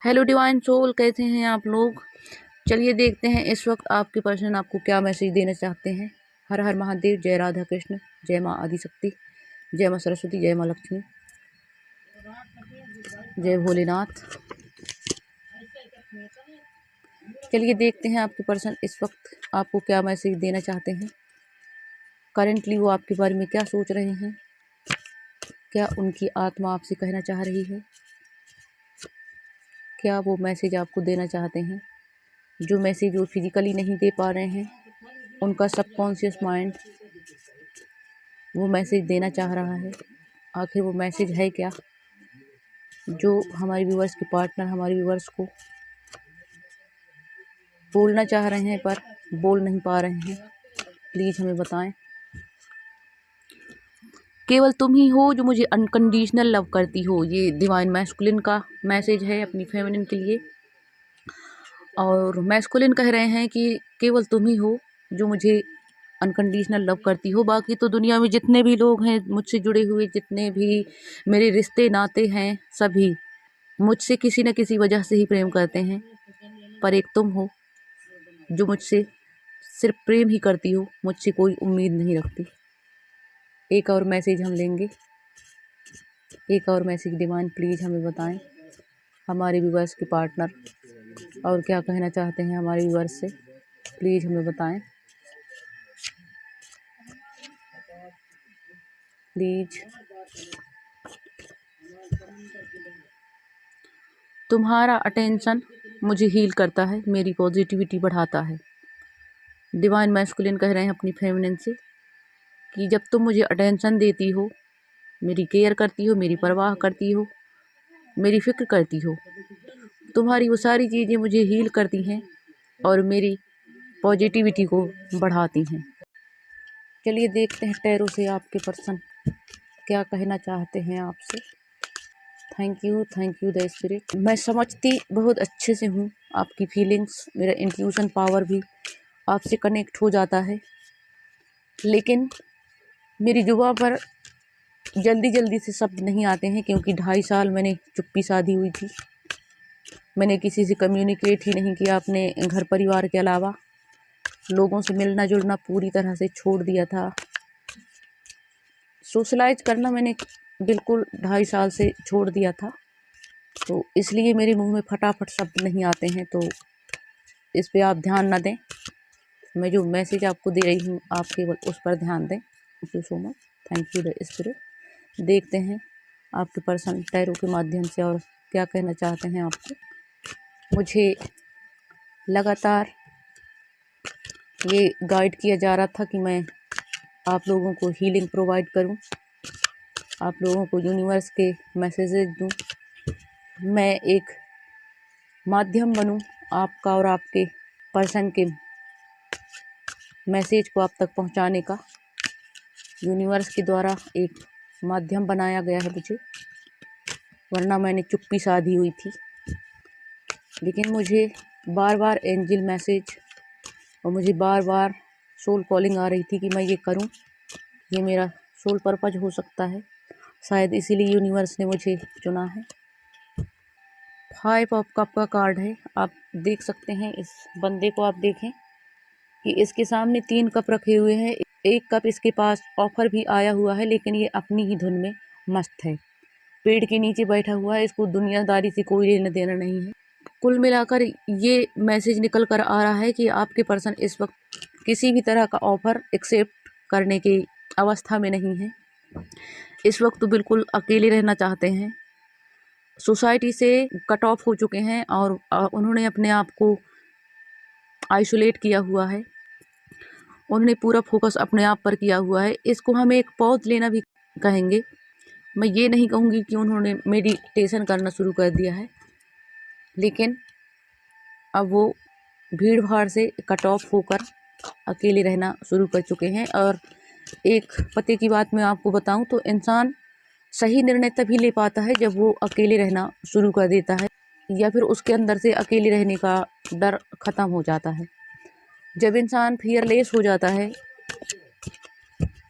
Hello divine soul, कैसे हैं आप लोग। चलिए देखते हैं इस वक्त आपके पर्सन आपको क्या मैसेज देना चाहते हैं। हर हर महादेव, जय राधा कृष्ण, जय माँ आदिशक्ति, जय माँ सरस्वती, जय माँ लक्ष्मी, जय भोलेनाथ। चलिए देखते हैं आपके पर्सन इस वक्त आपको क्या मैसेज देना चाहते हैं। करेंटली वो आपके बारे में क्या सोच रहे हैं, क्या उनकी आत्मा आपसे कहना चाह रही है, क्या वो मैसेज आपको देना चाहते हैं। जो मैसेज वो फिजिकली नहीं दे पा रहे हैं, उनका सबकॉन्शियस माइंड वो मैसेज देना चाह रहा है। आखिर वो मैसेज है क्या जो हमारे व्यूवर्स के पार्टनर हमारे व्यूवर्स को बोलना चाह रहे हैं पर बोल नहीं पा रहे हैं। प्लीज़ हमें बताएं। केवल तुम ही हो जो मुझे अनकंडीशनल लव करती हो, ये डिवाइन मैस्कुलिन का मैसेज है अपनी फेमिनिन के लिए। और मैस्कुलिन कह रहे हैं कि केवल तुम ही हो जो मुझे अनकंडीशनल लव करती हो। बाकी तो दुनिया में जितने भी लोग हैं मुझसे जुड़े हुए, जितने भी मेरे रिश्ते नाते हैं, सभी मुझसे किसी न किसी वजह से ही प्रेम करते हैं। पर एक तुम हो जो मुझसे सिर्फ प्रेम ही करती हो, मुझसे कोई उम्मीद नहीं रखती। एक और मैसेज हम लेंगे, एक और मैसेज डिवाइन प्लीज़ हमें बताएं। हमारे व्यूअर्स के पार्टनर और क्या कहना चाहते हैं हमारे व्यूअर्स से, प्लीज़ हमें बताएं। प्लीज। तुम्हारा अटेंशन मुझे हील करता है, मेरी पॉजिटिविटी बढ़ाता है। डिवाइन मैस्कुलिन कह रहे हैं अपनी फेमिनिन से कि जब तुम मुझे अटेंशन देती हो, मेरी केयर करती हो, मेरी परवाह करती हो, मेरी फिक्र करती हो, तुम्हारी वो सारी चीज़ें मुझे हील करती हैं और मेरी पॉजिटिविटी को बढ़ाती हैं। चलिए देखते हैं टैरो से आपके पर्सन क्या कहना चाहते हैं आपसे। Thank you the spirit. मैं समझती बहुत अच्छे से हूँ आपकी फीलिंग्स, मेरा इंट्यूशन पावर भी आपसे कनेक्ट हो जाता है, लेकिन मेरी जुबान पर जल्दी से शब्द नहीं आते हैं क्योंकि 2.5 साल मैंने चुप्पी साधी हुई थी। मैंने किसी से कम्युनिकेट ही नहीं किया, अपने घर परिवार के अलावा लोगों से मिलना जुलना पूरी तरह से छोड़ दिया था। सोशलाइज करना मैंने बिल्कुल 2.5 साल से छोड़ दिया था, तो इसलिए मेरे मुंह में फटाफट शब्द नहीं आते हैं। तो इस पे आप ध्यान ना दें। मैं जो मैसेज आपको दे रही हूँ आप केवल उस पर ध्यान दें। Thank you so much. Thank you the spirit. देखते हैं आपके पर्सन टैरो के माध्यम से और क्या कहना चाहते हैं आपको। मुझे लगातार ये गाइड किया जा रहा था कि मैं आप लोगों को हीलिंग प्रोवाइड करूं, आप लोगों को यूनिवर्स के मैसेजेस दूं, मैं एक माध्यम बनूं आपका और आपके पर्सन के मैसेज को आप तक पहुंचाने का। यूनिवर्स के द्वारा एक माध्यम बनाया गया है मुझे, वरना मैंने चुप्पी साधी हुई थी। लेकिन मुझे बार बार एंजल मैसेज और मुझे बार बार सोल कॉलिंग आ रही थी कि मैं ये करूं, ये मेरा सोल पर्पज हो सकता है, शायद इसीलिए यूनिवर्स ने मुझे चुना है। 5 ऑफ कप का कार्ड है, आप देख सकते हैं इस बंदे को। आप देखें कि इसके सामने 3 कप रखे हुए हैं। एक कप इसके पास ऑफर भी आया हुआ है, लेकिन ये अपनी ही धुन में मस्त है, पेड़ के नीचे बैठा हुआ है, इसको दुनियादारी से कोई लेना देना नहीं है। कुल मिलाकर ये मैसेज निकल कर आ रहा है कि आपके पर्सन इस वक्त किसी भी तरह का ऑफर एक्सेप्ट करने की अवस्था में नहीं है। इस वक्त तो बिल्कुल अकेले रहना चाहते हैं, सोसाइटी से कट ऑफ हो चुके हैं और उन्होंने अपने आप को आइसोलेट किया हुआ है। उन्होंने पूरा फोकस अपने आप पर किया हुआ है। इसको हम एक पॉज लेना भी कहेंगे। मैं ये नहीं कहूँगी कि उन्होंने मेडिटेशन करना शुरू कर दिया है, लेकिन अब वो भीड़ भाड़ से कट ऑफ होकर अकेले रहना शुरू कर चुके हैं। और एक पते की बात मैं आपको बताऊं तो इंसान सही निर्णय तभी ले पाता है जब वो अकेले रहना शुरू कर देता है, या फिर उसके अंदर से अकेले रहने का डर ख़त्म हो जाता है। जब इंसान फियरलेस हो जाता है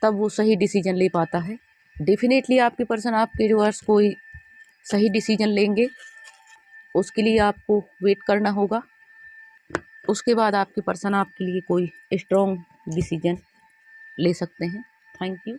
तब वो सही डिसीजन ले पाता है। डेफिनेटली आपके पर्सन आपके व्यूअर्स कोई सही डिसीजन लेंगे उसके लिए आपको वेट करना होगा। उसके बाद आपके पर्सन आपके लिए कोई स्ट्रॉन्ग डिसीजन ले सकते हैं। Thank you.